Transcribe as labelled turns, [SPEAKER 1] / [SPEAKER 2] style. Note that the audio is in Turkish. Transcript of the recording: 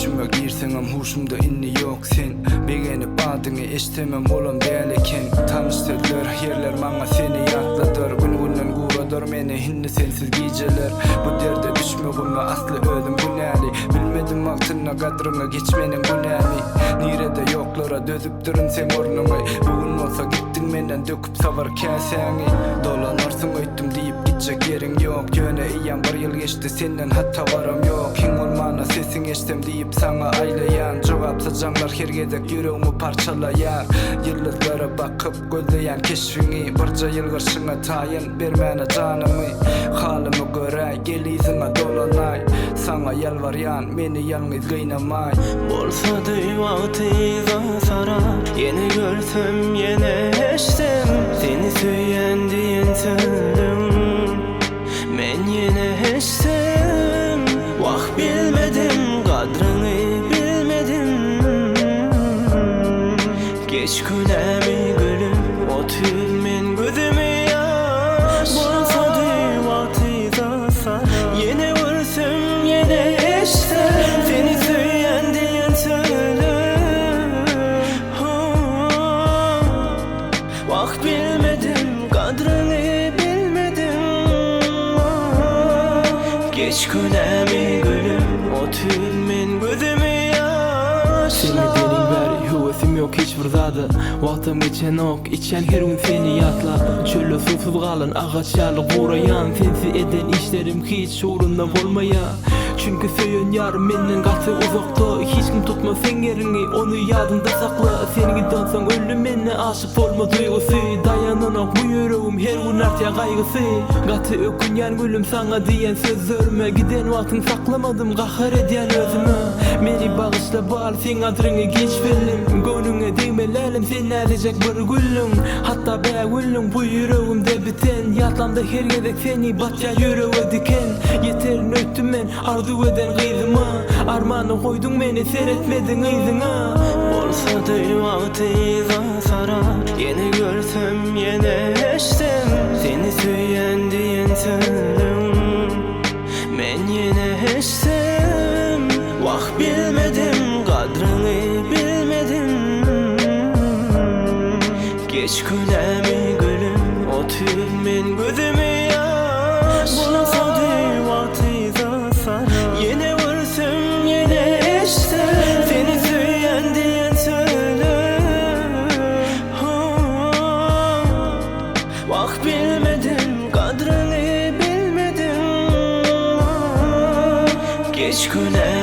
[SPEAKER 1] düşüme girseňem huşumda inni yok sen. Begenip adyňy eşitemem bolan bäleken. Tanış sözler, yerler maňa seni ýatladyr. Gün-günden guradyr meni hinni sensiz gijeler. Bu derde düşmegime asly özüm günäli. Bilmedim wagtyna gadryňa geçmeniň günäli. Nirede yoklara dözüp durun sen ornuňy. Bugün bolsa gittin menden döküp savar käseňi. Dolanarsın öýtdim diýip gitjek ýeriň ýok. Ýöne iýen bir ýyl geçdi senden hatta baram ýok. Hiň bolmana sesiň eşsem diýip saňa aýlaýan. Jogap sajanlar her gezek ýüregimi parçalaýar. Ýyldızlara bakyp gözleýän keşfiňi. Birja ýyl garşyňa taýyn bermäne janymy. Halymy göräý geliziňe dolanay. Saňa ýalbarýan meni ýalňyz gynamay.
[SPEAKER 2] Bolsa-da wagtyza sarar. Yine görsem yine eşsem seni söyleyen diyen sözüm. Men yine eşsem wagt bilmedim, kadrını bilmedim. Geç günämi gülüm otyr men gözüme ýaş. Bolsa-da wagtyza sarar. Yine görsem yine eşsem seni söyleyen diyen sözüm. Wagt bilmedim, kadrını bilmedim. Geç günämi gülüm otyr men gözüme ýaş.
[SPEAKER 3] Seni deliň bäri höwesim ýok hiç bir zada. Wagtym geçen ok, içen her gün seni ýatla. Çölde susuz galan agaç ýaly guraýan. Sensi eden işlerim hiç şuurunda bolmaýar. Çünkü söýen ýarym menden gaty uzakda. Hiç kim tutma sen ýeriňi, onu ýadynda sakla. Seni dönsäň öldüm menne aşyk bolma duýgusy. Dayananok bu ýüregim her gün artýar gaýgysy. Gaty ökünýän gülüm saňa diýen sözlerime. Giden wagtyň saklamadym gahar edýän özüme. Meni bagyşla bal sen adryňy geçmelim. Gönlüňe değmelälim sen näzejek bir güllüň. Hatta bä güllüň bu ýüregimde biten. Ýatlamda her gezek seni batýar ýürege diken. Yeterini öýtdüm men arzu eden gyzyma. Armany koydun meni seretmedin ýzyňa.
[SPEAKER 2] Bolsa-da wagtyza sarar. Yine görsem yine eşsem seni söyleyen diyen sözüm. Men yine eşsem wagt bilmedim, kadrını bilmedim. Geç günämi gülüm otyr men gözüme ýaş. Bolsa-da wagtyza sarar. Yine görsem yine eşsem seni söyleyen diyen sözüm. Wagt bilmedim, kadrını bilmedim. Geç günämi